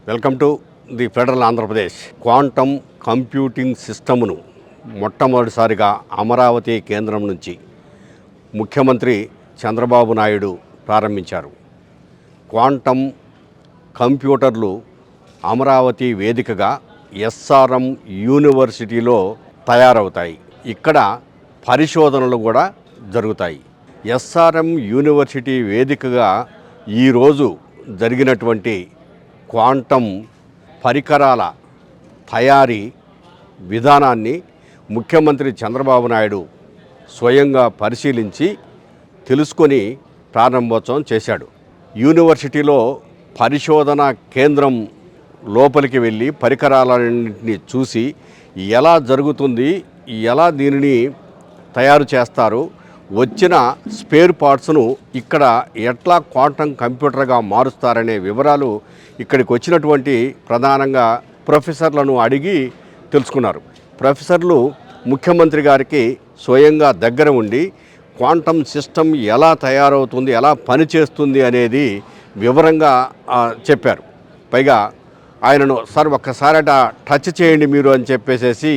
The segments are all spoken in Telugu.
Welcome to the federal Andhra Pradesh. Quantum computing సిస్టమ్ను మొట్టమొదటిసారిగా అమరావతి కేంద్రం నుంచి ముఖ్యమంత్రి చంద్రబాబు నాయుడు ప్రారంభించారు. క్వాంటమ్ కంప్యూటర్లు అమరావతి వేదికగా ఎస్ఆర్ఎం యూనివర్సిటీలో తయారవుతాయి. ఇక్కడ పరిశోధనలు కూడా జరుగుతాయి. ఎస్ఆర్ఎం యూనివర్సిటీ వేదికగా ఈరోజు జరిగినటువంటి క్వాంటమ్ పరికరాల తయారీ విధానాన్ని ముఖ్యమంత్రి చంద్రబాబు నాయుడు స్వయంగా పరిశీలించి తెలుసుకొని ప్రారంభోత్సవం చేశాడు. యూనివర్సిటీలో పరిశోధన కేంద్రం లోపలికి వెళ్ళి పరికరాలన్నింటినీ చూసి ఎలా జరుగుతుంది, ఎలా దీనిని తయారు చేస్తారు, వచ్చిన స్పేర్ పార్ట్స్ను ఇక్కడ ఎట్లా క్వాంటమ్ కంప్యూటర్గా మారుస్తారనే వివరాలు ఇక్కడికి వచ్చినటువంటి ప్రధానంగా ప్రొఫెసర్లను అడిగి తెలుసుకున్నారు. ప్రొఫెసర్లు ముఖ్యమంత్రి గారికి స్వయంగా దగ్గర ఉండి క్వాంటమ్ సిస్టమ్ ఎలా తయారవుతుంది, ఎలా పనిచేస్తుంది అనేది వివరంగా చెప్పారు. పైగా ఆయనను సార్ ఒక్కసారట టచ్ చేయండి మీరు అని చెప్పేసి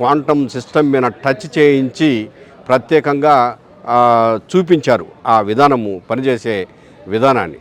క్వాంటమ్ సిస్టమ్ మీద టచ్ చేయించి ప్రత్యేకంగా చూపించారు ఆ విధానము, పనిచేసే విధానాన్ని.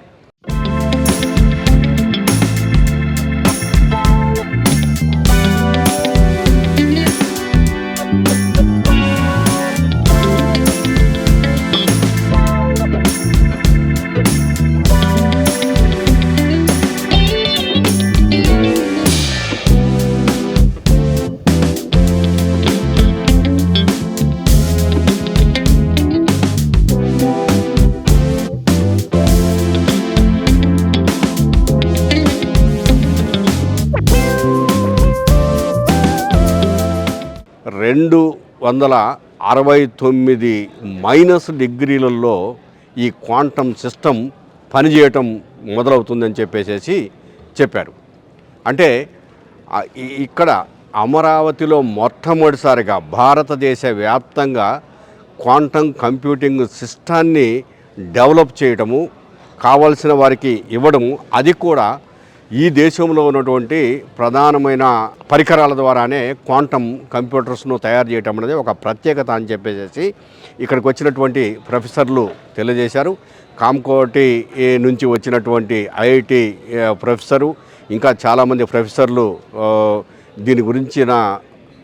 -269 ఈ క్వాంటమ్ సిస్టమ్ పనిచేయటం మొదలవుతుందని చెప్పేసి చెప్పారు. అంటే ఇక్కడ అమరావతిలో మొట్టమొదటిసారిగా భారతదేశ వ్యాప్తంగా క్వాంటమ్ కంప్యూటింగ్ సిస్టాన్ని డెవలప్ చేయటము, కావలసిన వారికి ఇవ్వడము, అది కూడా ఈ దేశంలో ఉన్నటువంటి ప్రధానమైన పరికరాల ద్వారానే క్వాంటమ్ కంప్యూటర్స్ను తయారు చేయటం అనేది ఒక ప్రత్యేకత అని చెప్పేసి ఇక్కడికి వచ్చినటువంటి ప్రొఫెసర్లు తెలియజేశారు. కామ్కోటి నుంచి వచ్చినటువంటి ఐఐటి ప్రొఫెసరు, ఇంకా చాలామంది ప్రొఫెసర్లు దీని గురించిన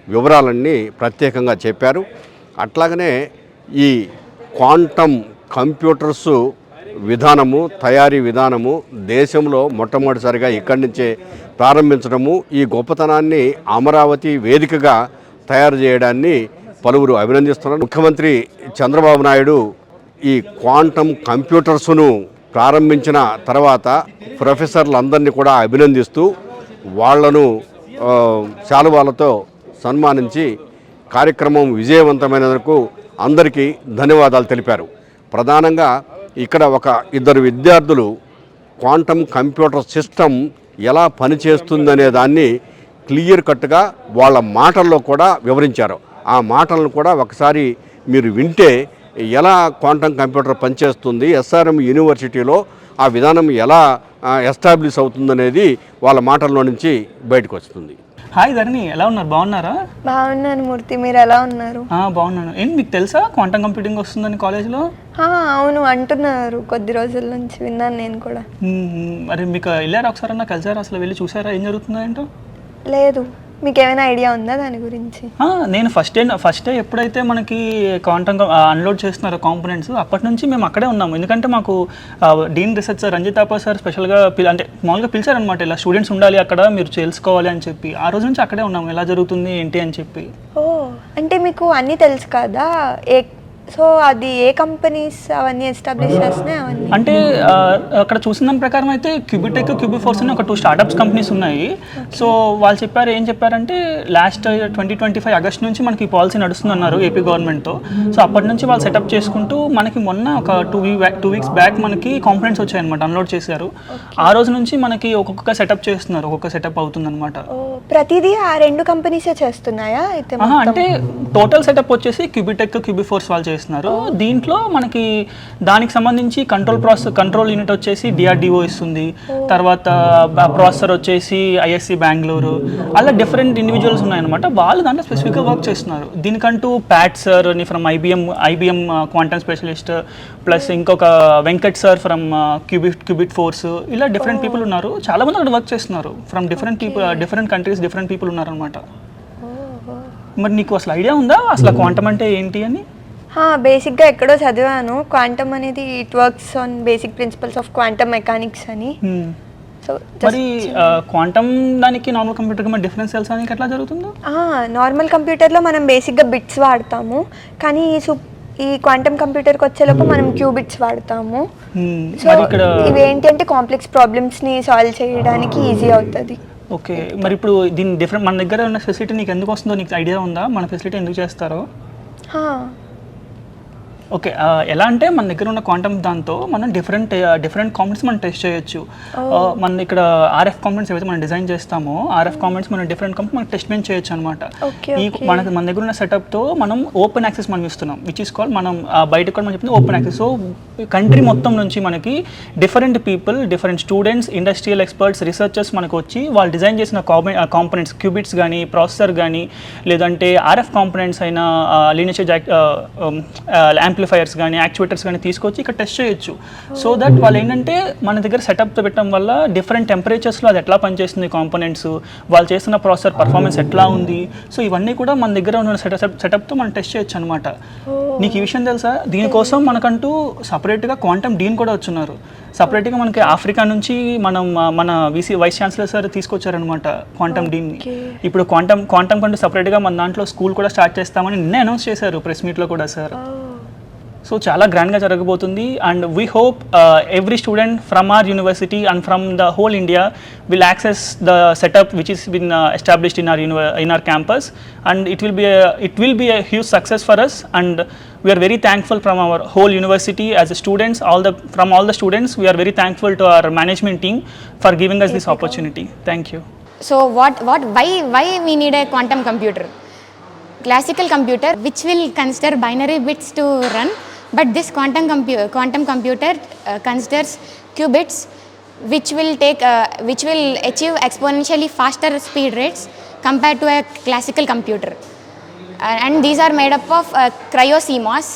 వివరాలన్నీ ప్రత్యేకంగా చెప్పారు. అట్లాగనే ఈ క్వాంటమ్ కంప్యూటర్స్ విధానము, తయారీ విధానము దేశంలో మొట్టమొదటిసారిగా ఇక్కడి నుంచే ప్రారంభించడము, ఈ గొప్పతనాన్ని అమరావతి వేదికగా తయారు చేయడాన్ని పలువురు అభినందిస్తున్నారు. ముఖ్యమంత్రి చంద్రబాబు నాయుడు ఈ క్వాంటమ్ కంప్యూటర్స్ను ప్రారంభించిన తర్వాత ప్రొఫెసర్లందరినీ కూడా అభినందిస్తూ వాళ్లను శాలువాలతో సన్మానించి కార్యక్రమం విజయవంతమైనందుకు అందరికీ ధన్యవాదాలు తెలిపారు. ప్రధానంగా ఇక్కడ ఒక ఇద్దరు విద్యార్థులు క్వాంటమ్ కంప్యూటర్ సిస్టమ్ ఎలా పనిచేస్తుందనే దాన్ని క్లియర్ కట్గా వాళ్ళ మాటల్లో కూడా వివరించారు. ఆ మాటలను కూడా ఒకసారి మీరు వింటే ఎలా క్వాంటమ్ కంప్యూటర్ పనిచేస్తుంది, ఎస్ఆర్ఎం యూనివర్సిటీలో ఆ విధానం ఎలా ఎస్టాబ్లిష్ అవుతుందనేది వాళ్ళ మాటల్లో నుంచి బయటకు వస్తుంది. హాయ్ ధరణి, ఎలా ఉన్నారు? బాగున్నారా? బాగున్నాను మూర్తి, మీరు ఎలా ఉన్నారు? బాగున్నాను. ఏంటి మీకు తెలుసా క్వాంటమ్ కంప్యూటింగ్ వస్తుందని కాలేజ్లో? అవును అంటున్నారు, కొద్ది రోజుల నుంచి విన్నాను నేను కూడా. మరి మీకు వెళ్ళారా ఒకసారి, కలిసారా, అసలు వెళ్ళి చూసారా ఏం జరుగుతుందో ఏంటో? లేదు, మీకు ఏమైనా ఐడియా ఉందా దాని గురించి? నేను ఫస్ట్ డే ఎప్పుడైతే మనకి క్వాంటమ్ అన్లోడ్ చేస్తున్నారో కాంపోనెంట్స్, అప్పటి నుంచి మేము అక్కడే ఉన్నాము. ఎందుకంటే మాకు డీన్ రీసెర్చ్ సార్ రంజితాప సార్ స్పెషల్గా అంటే మామూలుగా పిలిచారనమాట, ఇలా స్టూడెంట్స్ ఉండాలి అక్కడ, మీరు తెలుసుకోవాలి అని చెప్పి. ఆ రోజు నుంచి అక్కడే ఉన్నాము, ఎలా జరుగుతుంది ఏంటి అని చెప్పి. అంటే మీకు అన్నీ తెలుసు కదా, సో అది ఏ కంపెనీస్ అవన్నీ ఎస్టాబ్లిష్ చేస్తున్నాయి అవన్నీ? అంటే అక్కడ చూసిన దాని ప్రకారం అయితే క్యూబిటెక్, క్యూబిఫోర్స్ అని ఒక 2 స్టార్టప్స్ కంపెనీస్ ఉన్నాయి. సో వాళ్ళు ఏం చెప్పారంటే లాస్ట్ 2025 ఆగస్ట్ నుంచి మనకి పాలసీ నడుస్తుందన్నారు ఏపీ గవర్నమెంట్తో. సో అప్పటి నుంచి వాళ్ళు సెటప్ చేసుకుంటూ మనకి మొన్న ఒక 2 వీక్స్ బ్యాక్ మనకి కాంపోనెంట్స్ వచ్చాయన్నమాట, అన్లోడ్ చేశారు. ఆ రోజు నుంచి మనకి ఒక్కొక్క సెటప్ చేస్తున్నారు, ఒక్కొక్క సెటప్ అవుతుందన్నమాట. ప్రతిదీ ఆ 2 కంపెనీసే చేస్తున్నాయా అయితే? అంటే టోటల్ సెటప్ వచ్చేసి క్యూబిటెక్, క్యూబిఫోర్స్ వాళ్ళు చేస్తున్నారు. దీంట్లో మనకి దానికి సంబంధించి కంట్రోల్ యూనిట్ వచ్చేసి DRDO ఇస్తుంది, తర్వాత ప్రాసెసర్ వచ్చేసి ISC బెంగళూరు, అలా డిఫరెంట్ ఇండివిజువల్స్ ఉన్నాయన్నమాట. వాళ్ళు దాంట్లో స్పెసిఫిక్గా వర్క్ చేస్తున్నారు. దీనికంటూ ప్యాట్ సార్ అని from IBM quantum specialist, plus ఇంకొక Venkat sir from Qubit Force, ఇలా డిఫరెంట్ పీపుల్ ఉన్నారు. చాలా మంది అక్కడ వర్క్ చేస్తున్నారు. From different countries different people ఉన్నారనమాట. మరి నీకు అసలు ఐడియా ఉందా అసలు క్వాంటమ్ అంటే ఏంటి అని? బేసిక్గా ఎక్కడో చదివాను, క్వాంటమ్ అనేది it works on basic principles of quantum mechanics అని. సో మరి క్వాంటమ్ దానికి నార్మల్ కంప్యూటర్కి మరి డిఫరెన్స్ తెలుసా నీకు ఎట్లా జరుగుతుందో? నార్మల్ కంప్యూటర్లో మనం బేసిక్గా బిట్స్ వాడతాము, కానీ ఈ క్వాంటమ్ కంప్యూటర్కి వచ్చేలోపు మనం క్యూబిట్స్ వాడతాము. సో ఇవేంటి అంటే కాంప్లెక్స్ ప్రాబ్లమ్స్ని సాల్వ్ చేయడానికి ఈజీ అవుతుంది. ఓకే, మరి ఇప్పుడు దీని డిఫరెంట్ మన దగ్గర ఉన్న ఫెసిలిటీ నీకు ఎందుకు వస్తుందో నీకు ఐడియా ఉందా? మన ఫెసిలిటీ ఎందుకు చేస్తారో? ఓకే, ఎలా అంటే మన దగ్గర ఉన్న క్వాంటమ్ దాంతో మనం డిఫరెంట్ కాంపోనెంట్స్ మనం టెస్ట్ చేయొచ్చు. మన ఇక్కడ RF కాంపోనెంట్స్ ఏవైతే మనం డిజైన్ చేస్తామో RF కాంపోనెంట్స్ మనం డిఫరెంట్ కాంపోనెంట్స్ మనం టెస్ట్ చేయించు అనమాట. మన దగ్గర ఉన్న సెటప్తో మనం ఓపెన్ యాక్సెస్ మనం ఇస్తున్నాం, విచ్ ఈస్ కాల్ మనం బయట కూడా మనం చెప్పింది ఓపెన్ యాక్సెస్. సో కంట్రీ మొత్తం నుంచి మనకి different people, different students, industrial experts, researchers మనకు వచ్చి వాళ్ళు డిజైన్ చేసిన కాంపోనెంట్స్, క్యూబిట్స్ కానీ, ప్రాసెసర్ కానీ, లేదంటే RF కాంపోనెంట్స్ అయినా లీనియర్ యాంప్లిఫైయర్స్ కానీ, యాక్చువేటర్స్ కానీ తీసుకొచ్చి ఇక్కడ టెస్ట్ చేయొచ్చు. సో దట్ వాళ్ళు ఏంటంటే మన దగ్గర సెటప్తో పెట్టడం వల్ల డిఫరెంట్ టెంపరేచర్స్లో అది ఎట్లా పనిచేస్తుంది కాంపోనెంట్స్, వాళ్ళు చేస్తున్న ప్రాసెసర్ పర్ఫార్మెన్స్ ఎట్లా ఉంది, సో ఇవన్నీ కూడా మన దగ్గర ఉన్న సెటప్తో మనం టెస్ట్ చేయొచ్చు అనమాట. నీకు ఈ విషయం తెలుసా? దీనికోసం మనకంటూ సపరేట్గా క్వాంటమ్ డీన్ కూడా వచ్చున్నారు. సపరేట్గా మనకి ఆఫ్రికా నుంచి మన వైస్ ఛాన్సలర్ సార్ తీసుకొచ్చారనమాట క్వాంటమ్ డీన్ని. ఇప్పుడు క్వాంటమ్ కంటూ సపరేట్గా మన దాంట్లో స్కూల్ కూడా స్టార్ట్ చేస్తామని నిన్నే అనౌన్స్ చేశారు ప్రెస్ మీట్లో కూడా సార్. సో చాలా గ్రాండ్గా జరగబోతుంది. And we hope every student from our university and from the whole India will access the setup which is been established in our campus, and it will be a huge success for us, and we are very thankful from our whole university as a students, from all the students. We are very thankful to our management team for giving us this opportunity. Thank you. So why we need a quantum computer? Classical computer which will consider binary bits to run, but this quantum computer considers qubits which will achieve exponentially faster speed rates compared to a classical computer, and these are made up of cryo CMOS,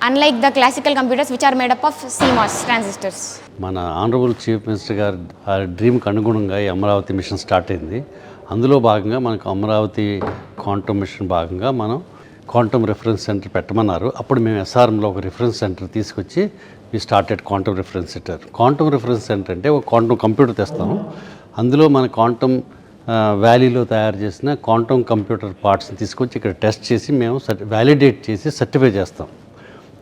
unlike the classical computers which are made up of CMOS transistors. మన ఆనరబుల్ చీఫ్ మినిస్టర్ గారు ఆ డ్రీమ్కి అనుగుణంగా ఈ అమరావతి మిషన్ స్టార్ట్ అయింది. అందులో భాగంగా మనకు అమరావతి క్వాంటమ్ మిషన్ భాగంగా మనం క్వాంటమ్ రిఫరెన్స్ సెంటర్ పెట్టమన్నారు. అప్పుడు మేము SRMలో ఒక రిఫరెన్స్ సెంటర్ తీసుకొచ్చి we started quantum reference centre. Quantum reference centre అంటే ఒక క్వాంటమ్ కంప్యూటర్ తెస్తాము. అందులో మన క్వాంటమ్ వ్యాలీలో తయారు చేసిన క్వాంటమ్ కంప్యూటర్ పార్ట్స్ని తీసుకొచ్చి ఇక్కడ టెస్ట్ చేసి మేము వ్యాలిడేట్ చేసి సర్టిఫై చేస్తాం.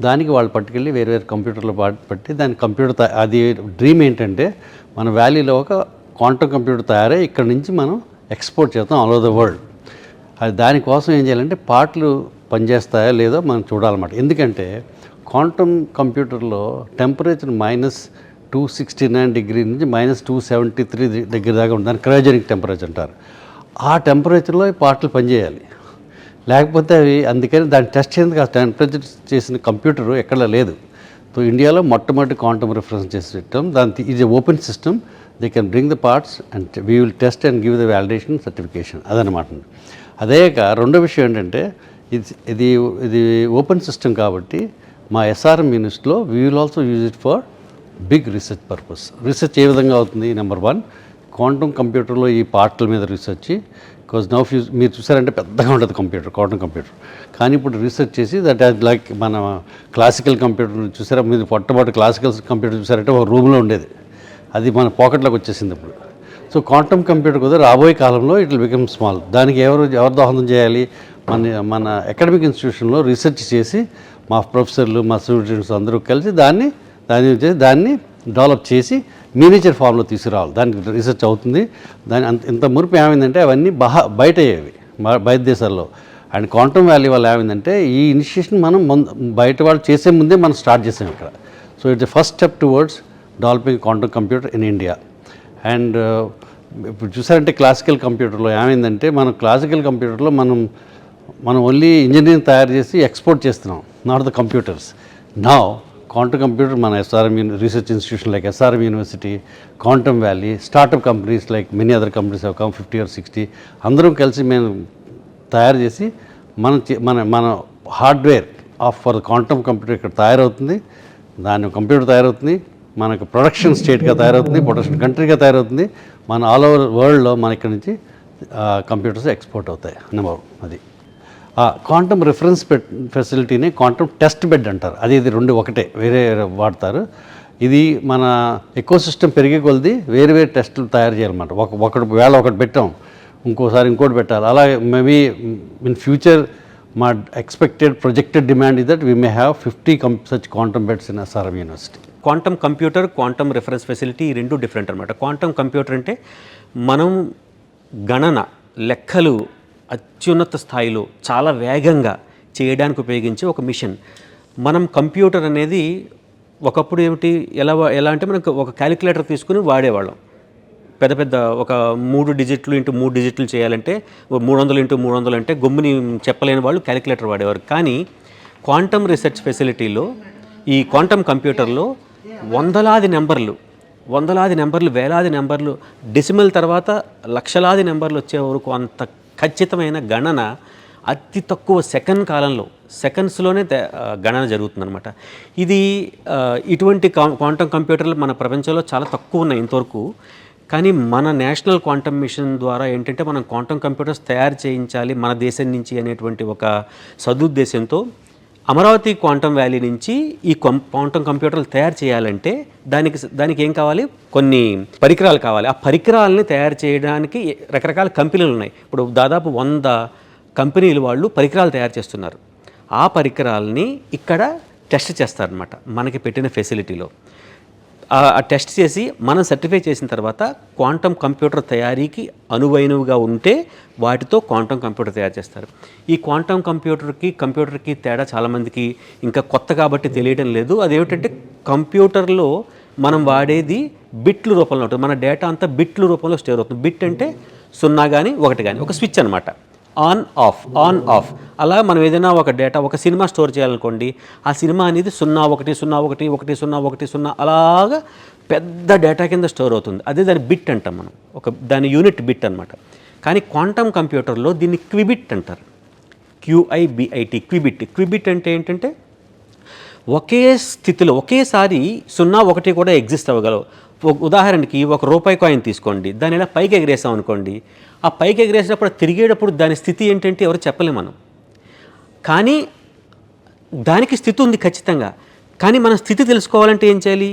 దానికి వాళ్ళు పట్టుకెళ్ళి వేరే కంప్యూటర్లో పట్టి దాని కంప్యూటర్ అది డ్రీమ్ ఏంటంటే మన వ్యాలీలో ఒక క్వాంటమ్ కంప్యూటర్ తయారై ఇక్కడ నుంచి మనం ఎక్స్పోర్ట్ చేస్తాం ఆల్ ఓవర్ ద వరల్డ్. అది దానికోసం ఏం చేయాలంటే పార్ట్లు పనిచేస్తాయా లేదో మనం చూడాలన్నమాట. ఎందుకంటే క్వాంటమ్ కంప్యూటర్లో టెంపరేచర్ -269 డిగ్రీ నుంచి -273 దగ్గర దాకా ఉంటుంది. దాన్ని క్రయోజెనిక్ టెంపరేచర్ అంటారు. ఆ టెంపరేచర్లో పార్ట్లు పనిచేయాలి, లేకపోతే అవి అందుకని దాన్ని టెస్ట్ చేసేందుకు ఆ టెంపరేచర్ చేసిన కంప్యూటర్ ఎక్కడ లేదు. సో ఇండియాలో మొట్టమొదటి క్వాంటమ్ రిఫరెన్స్ సిస్టమ్ దాని is a open system. They can bring the parts and we will test and give the validation certification. అదనమాట. అదేక రెండో విషయం ఏంటంటే ఇది ఓపెన్ సిస్టమ్ కాబట్టి మా SRM యూనివర్సిటీలో we will also use it for big research purpose. Research ఏ విధంగా అవుతుంది? నెంబర్ 1, క్వాంటమ్ కంప్యూటర్లో ఈ పార్ట్ల మీద రీసెర్చ్. బికాజ్ నౌ మీరు చూసారంటే పెద్దగా ఉంటుంది క్వాంటమ్ కంప్యూటర్. కానీ ఇప్పుడు రీసెర్చ్ చేసి దట్ యాజ్ లైక్ మన క్లాసికల్ కంప్యూటర్ చూసారా, మీరు మొట్టమొదటి క్లాసికల్ కంప్యూటర్ చూసారంటే ఒక రూమ్లో ఉండేది, అది మన పాకెట్లోకి వచ్చేసింది ఇప్పుడు. సో క్వాంటమ్ కంప్యూటర్ కూడా రాబోయే కాలంలో ఇట్ విల్ బికమ్ స్మాల్. దానికి ఎవరు దోహదం చేయాలి? మన అకాడమిక్ ఇన్స్టిట్యూషన్లో రీసెర్చ్ చేసి మా ప్రొఫెసర్లు మా స్టూడెంట్స్ అందరూ కలిసి దాన్ని డెవలప్ చేసి మినియేచర్ ఫామ్లో తీసుకురావాలి. దానికి రీసెర్చ్ అవుతుంది. ఇంత మురుపు ఏమైందంటే అవన్నీ బయట అయ్యేవి బయట దేశాల్లో. అండ్ క్వాంటమ్ వ్యాలీ వల్ల ఏమైందంటే ఈ ఇనిషియేషన్ మనం బయట వాళ్ళు చేసే ముందే మనం స్టార్ట్ చేసాం ఇక్కడ. So it's the first step towards developing quantum computer in India. And ఇప్పుడు చూసారంటే క్లాసికల్ కంప్యూటర్లో ఏమైందంటే మనం క్లాసికల్ కంప్యూటర్లో మనం మనం ఓన్లీ ఇంజనీరింగ్ తయారు చేసి ఎక్స్పోర్ట్ చేస్తున్నాం, not the computers. Now quantum computer మన SRM research institution like SRM university, Quantum Valley, startup companies like many other companies have come 50 or 60 అందరం కలిసి మేము తయారు చేసి మన హార్డ్వేర్ ఫర్ క్వాంటమ్ కంప్యూటర్ ఇక్కడ తయారవుతుంది. దాని కంప్యూటర్ తయారవుతుంది, మనకు ప్రొడక్షన్ స్టేట్గా తయారవుతుంది, ప్రొడక్షన్ కంట్రీగా తయారవుతుంది. మన ఆల్ ఓవర్ వరల్డ్లో మన ఇక్కడ నుంచి కంప్యూటర్స్ ఎక్స్పోర్ట్ అవుతాయి. నెంబర్ అది క్వాంటమ్ రిఫరెన్స్ ఫెసిలిటీని క్వాంటమ్ టెస్ట్ బెడ్ అంటారు. అది ఇది రెండు ఒకటే, వేరే వాడతారు. ఇది మన ఎకోసిస్టమ్ పెరిగే కొలది వేరు వేరు టెస్టులు తయారు చేయాలన్నమాట. ఒకటి పెట్టాం, ఇంకోసారి ఇంకోటి పెట్టాలి. అలాగే మేబీ ఇన్ ఫ్యూచర్ మా expected projected demand is that we may have 50 such quantum beds in SRM university. Quantum computer, quantum reference facility ఈ రెండు డిఫరెంట్ అనమాట. క్వాంటమ్ కంప్యూటర్ అంటే మనం గణన లెక్కలు అత్యున్నత స్థాయిలో చాలా వేగంగా చేయడానికి ఉపయోగించే ఒక మిషన్. మనం కంప్యూటర్ అనేది ఒకప్పుడు ఏమిటి ఎలా అంటే మనకు ఒక క్యాలిక్యులేటర్ తీసుకుని వాడేవాళ్ళం. పెద్ద ఒక 3 డిజిట్లు ఇంటూ 3 డిజిట్లు చేయాలంటే 300 ఇంటూ 300 అంటే గమ్ముని చెప్పలేని వాళ్ళు క్యాలిక్యులేటర్ వాడేవారు. కానీ క్వాంటమ్ రీసెర్చ్ ఫెసిలిటీలో ఈ క్వాంటమ్ కంప్యూటర్లో వందలాది నెంబర్లు, వేలాది నెంబర్లు, డెసిమల్ తర్వాత లక్షలాది నెంబర్లు వచ్చే వరకు అంత ఖచ్చితమైన గణన అతి తక్కువ సెకండ్స్లోనే గణన జరుగుతుందన్నమాట. ఇది ఇటువంటి క్వాంటమ్ కంప్యూటర్లు మన ప్రపంచంలో చాలా తక్కువ ఉన్నాయి ఇంతవరకు. కానీ మన నేషనల్ క్వాంటమ్ మిషన్ ద్వారా ఏంటంటే మనం క్వాంటమ్ కంప్యూటర్స్ తయారు చేయించాలి మన దేశం నుంచి అనేటువంటి ఒక సదుద్దేశంతో అమరావతి క్వాంటమ్ వ్యాలీ నుంచి ఈ క్వాంటమ్ కంప్యూటర్లు తయారు చేయాలంటే దానికి ఏం కావాలి, కొన్ని పరికరాలు కావాలి. ఆ పరికరాలని తయారు చేయడానికి రకరకాల కంపెనీలు ఉన్నాయి. ఇప్పుడు దాదాపు 100 కంపెనీలు వాళ్ళు పరికరాలు తయారు చేస్తున్నారు. ఆ పరికరాలని ఇక్కడ టెస్ట్ చేస్తారనమాట మనకి పెట్టిన ఫెసిలిటీలో. ఆ టెస్ట్ చేసి మనం సర్టిఫై చేసిన తర్వాత క్వాంటమ్ కంప్యూటర్ తయారీకి అనువైనవిగా ఉంటే వాటితో క్వాంటమ్ కంప్యూటర్ తయారు చేస్తారు. ఈ క్వాంటమ్ కంప్యూటర్కి తేడా చాలామందికి ఇంకా కొత్త కాబట్టి తెలియడం లేదు. అదేమిటంటే కంప్యూటర్లో మనం వాడేది బిట్ల రూపంలో ఉంటుంది. మన డేటా అంతా బిట్ల రూపంలో స్టోర్ అవుతుంది. బిట్ అంటే 0 కానీ 1 కానీ, ఒక స్విచ్ అనమాట. ఆన్ ఆఫ్ అలా మనం ఏదైనా ఒక డేటా, ఒక సినిమా స్టోర్ చేయాలనుకోండి, ఆ సినిమా అనేది 01011010 అలాగా పెద్ద డేటా కింద స్టోర్ అవుతుంది. అదే దాని బిట్ అంటాం మనం, దాని యూనిట్ బిట్ అనమాట. కానీ క్వాంటమ్ కంప్యూటర్లో దీన్ని క్విబిట్ అంటారు. QIBIT క్విబిట్ అంటే ఏంటంటే ఒకే స్థితిలో ఒకేసారి 0, 1 కూడా ఎగ్జిస్ట్ అవ్వగలవు. ఉదాహరణకి ₹1 కాయిన్ తీసుకోండి, దాన్ని ఇలా పైకి ఎగరేసాం అనుకోండి, ఆ పైకి ఎగరేసినప్పుడు తిరిగేటప్పుడు దాని స్థితి ఏంటంటే ఎవరు చెప్పలేము మనం. కానీ దానికి స్థితి ఉంది ఖచ్చితంగా. కానీ మన స్థితి తెలుసుకోవాలంటే ఏం చేయాలి,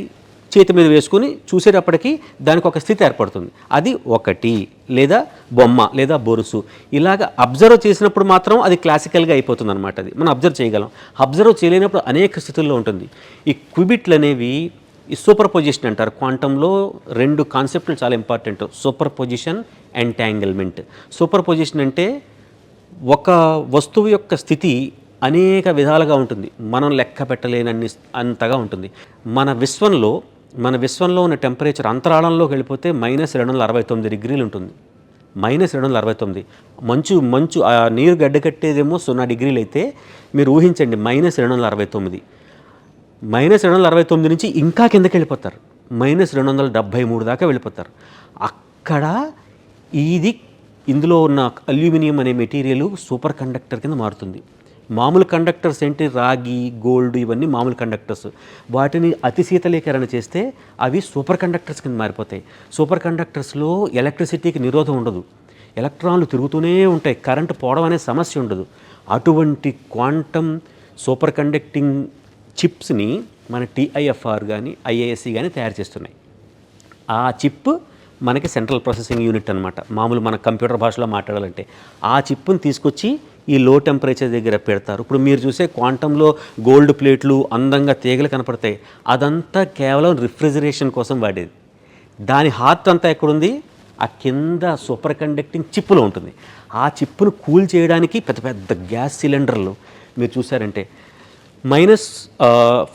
చేతి మీద వేసుకుని చూసేటప్పటికి దానికి ఒక స్థితి ఏర్పడుతుంది. అది 1 లేదా బొమ్మ లేదా బొరుసు. ఇలాగ అబ్జర్వ్ చేసినప్పుడు మాత్రం అది క్లాసికల్గా అయిపోతుంది అనమాట. అది మనం అబ్జర్వ్ చేయగలం. అబ్జర్వ్ చేయలేనప్పుడు అనేక స్థితుల్లో ఉంటుంది. ఈ క్విబిట్లు అనేవి ఈ సూపర్ పొజిషన్ అంటారు. క్వాంటంలో 2 కాన్సెప్ట్లు చాలా important, super position, entanglement. Super position అంటే ఒక వస్తువు యొక్క స్థితి అనేక విధాలుగా ఉంటుంది, మనం లెక్క పెట్టలేనన్ని అంతగా ఉంటుంది. మన విశ్వంలో ఉన్న టెంపరేచర్ అంతరాళంలోకి వెళ్ళిపోతే -269 డిగ్రీలు ఉంటుంది. -269 మంచు ఆ నీరు గడ్డకట్టేదేమో 0 డిగ్రీలు అయితే మీరు ఊహించండి -269. -269 నుంచి ఇంకా కిందకి వెళ్ళిపోతారు, -273 దాకా వెళ్ళిపోతారు. అక్కడ ఇందులో ఉన్న అల్యూమినియం అనే మెటీరియల్ సూపర్ కండక్టర్ కింద మారుతుంది. మామూలు కండక్టర్స్ ఏంటి, రాగి, గోల్డ్, ఇవన్నీ మామూలు కండక్టర్స్. వాటిని అతి శీతలీకరణ చేస్తే అవి సూపర్ కండక్టర్స్ కింద మారిపోతాయి. సూపర్ కండక్టర్స్లో ఎలక్ట్రిసిటీకి నిరోధం ఉండదు, ఎలక్ట్రాన్లు తిరుగుతూనే ఉంటాయి, కరెంటు పోవడం అనే సమస్య ఉండదు. అటువంటి క్వాంటమ్ సూపర్ కండక్టింగ్ చిప్స్ని మన TIFR కానీ IISc కానీ తయారు చేస్తున్నాయి. ఆ చిప్ మనకి సెంట్రల్ ప్రాసెసింగ్ యూనిట్ అనమాట. మామూలు మన కంప్యూటర్ భాషలో మాట్లాడాలంటే ఆ చిప్ని తీసుకొచ్చి ఈ లో టెంపరేచర్ దగ్గర పెడతారు. ఇప్పుడు మీరు చూసే క్వాంటంలో గోల్డ్ ప్లేట్లు అందంగా తీగలు కనపడతాయి, అదంతా కేవలం రిఫ్రిజిరేషన్ కోసం వాడేది. దాని హార్ట్ అంతా ఎక్కడుంది, ఆ కింద సూపర్ కండక్టింగ్ చిప్పులో ఉంటుంది. ఆ చిప్పును కూల్ చేయడానికి పెద్ద పెద్ద గ్యాస్ సిలిండర్లు మీరు చూసారంటే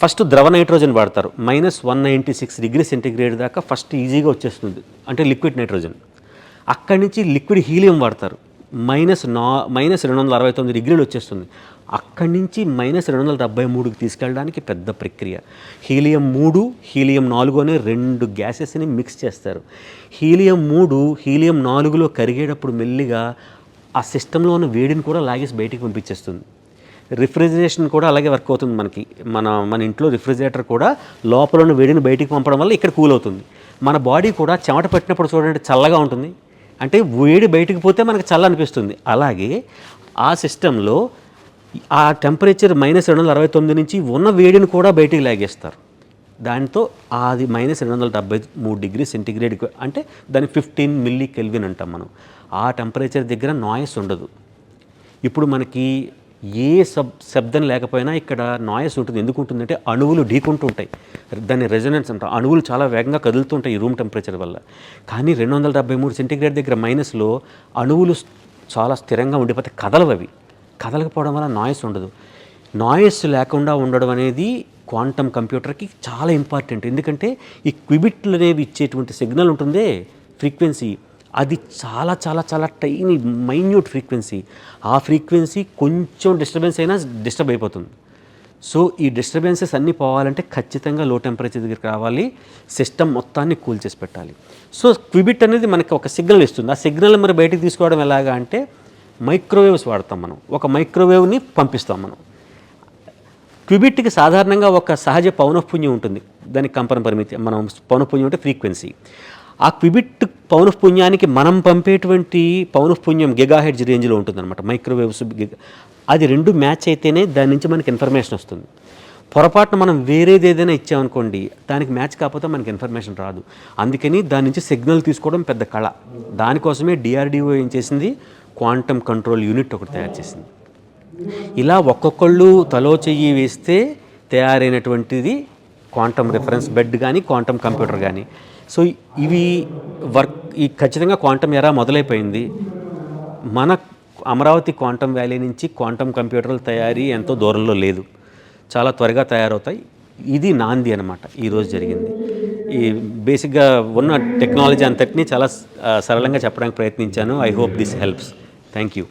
ఫస్ట్ ద్రవ నైట్రోజన్ వాడతారు. -196 డిగ్రీ సెంటీగ్రేడ్ దాకా ఫస్ట్ ఈజీగా వచ్చేస్తుంది, అంటే లిక్విడ్ నైట్రోజన్. అక్కడి నుంచి లిక్విడ్ హీలియం వాడతారు, -269 డిగ్రీలు వచ్చేస్తుంది. అక్కడి నుంచి -273కి తీసుకెళ్ళడానికి పెద్ద ప్రక్రియ. హీలియం 3, హీలియం 4 అనే 2 గ్యాసెస్ని మిక్స్ చేస్తారు. హీలియం 3 హీలియం 4లో కరిగేటప్పుడు మెల్లిగా ఆ సిస్టంలో ఉన్న వేడిని కూడా లాగేసి బయటికి పంపించేస్తుంది. రిఫ్రిజిరేషన్ కూడా అలాగే వర్క్ అవుతుంది మనకి. మన ఇంట్లో రిఫ్రిజిరేటర్ కూడా లోపల ఉన్న వేడిని బయటికి పంపడం వల్ల ఇక్కడ కూల్ అవుతుంది. మన బాడీ కూడా చెమట పట్టినప్పుడు చూడండి చల్లగా ఉంటుంది, అంటే వేడి బయటికి పోతే మనకు చల్ల అనిపిస్తుంది. అలాగే ఆ సిస్టంలో ఆ టెంపరేచర్ -269 నుంచి ఉన్న వేడిని కూడా బయటికి లాగేస్తారు. దాంతో అది -273 డిగ్రీ సెంటిగ్రేడ్, అంటే దాన్ని 15 మిల్లీ కెల్విన్ అంటాం మనం. ఆ టెంపరేచర్ దగ్గర నాయిస్ ఉండదు. ఇప్పుడు మనకి ఏ శబ్దం లేకపోయినా ఇక్కడ నాయిస్ ఉంటుంది. ఎందుకు ఉంటుందంటే అణువులు ఢీకుంటూ ఉంటాయి, దాన్ని రెజొనెన్స్ అంటారు. అణువులు చాలా వేగంగా కదులుతుంటాయి ఈ రూమ్ టెంపరేచర్ వల్ల. కానీ 273 సెంటిగ్రేడ్ దగ్గర మైనస్లో అణువులు చాలా స్థిరంగా ఉండిపోతే కదలవు. అవి కదలకపోవడం వల్ల నాయిస్ ఉండదు. నాయిస్ లేకుండా ఉండడం అనేది క్వాంటమ్ కంప్యూటర్కి చాలా ఇంపార్టెంట్. ఎందుకంటే ఈ క్విబిట్లు అనేవి ఇచ్చేటువంటి సిగ్నల్ ఉంటుందే, ఫ్రీక్వెన్సీ, అది చాలా చాలా చాలా టైనీ మైన్యూట్ ఫ్రీక్వెన్సీ. ఆ ఫ్రీక్వెన్సీ కొంచెం డిస్టర్బెన్స్ అయినా డిస్టర్బ్ అయిపోతుంది. సో ఈ డిస్టర్బెన్సెస్ అన్నీ పోవాలంటే ఖచ్చితంగా లో టెంపరేచర్ దగ్గరికి రావాలి, సిస్టమ్ మొత్తాన్ని కూల్ చేసి పెట్టాలి. సో క్విబిట్ అనేది మనకి ఒక సిగ్నల్ ఇస్తుంది. ఆ సిగ్నల్ మరి బయటికి తీసుకోవడం ఎలాగా అంటే మైక్రోవేవ్స్ వాడతాం మనం. ఒక మైక్రోవేవ్ని పంపిస్తాం మనం. క్విబిట్కి సాధారణంగా ఒక సహజ పౌనఃపున్యం ఉంటుంది, దానికి కంపన పరిమితి. మనం పౌనఃపున్యం అంటే ఫ్రీక్వెన్సీ. ఆ క్విబిట్ పౌనఃపున్యానికి మనం పంపేటువంటి పౌనఃపున్యం గిగాహెర్ట్జ్ రేంజ్లో ఉంటుందన్నమాట. మైక్రోవేవ్స్ అది 2 మ్యాచ్ అయితేనే దాని నుంచి మనకి ఇన్ఫర్మేషన్ వస్తుంది. పొరపాటున మనం వేరేది ఏదైనా ఇచ్చామనుకోండి, దానికి మ్యాచ్ కాకపోతే మనకి ఇన్ఫర్మేషన్ రాదు. అందుకని దాని నుంచి సిగ్నల్ తీసుకోవడం పెద్ద కళ. దానికోసమే DRDO ఏం చేసింది, క్వాంటమ్ కంట్రోల్ యూనిట్ ఒకటి తయారు చేసింది. ఇలా ఒక్కొక్కళ్ళు తలో చెయ్యి వేస్తే తయారైనటువంటిది క్వాంటమ్ రిఫరెన్స్ బెడ్ కానీ క్వాంటమ్ కంప్యూటర్ కానీ. సో ఇవి ఈ ఖచ్చితంగా క్వాంటమ్ ఎరా మొదలైపోయింది. మన అమరావతి క్వాంటమ్ వ్యాలీ నుంచి క్వాంటమ్ కంప్యూటర్ల తయారీ ఎంతో దూరంలో లేదు, చాలా త్వరగా తయారవుతాయి. ఇది నాంది అనమాట ఈరోజు జరిగింది. ఈ బేసిక్గా ఉన్న టెక్నాలజీ అంతటినీ చాలా సరళంగా చెప్పడానికి ప్రయత్నించాను. I hope this helps. Thank you.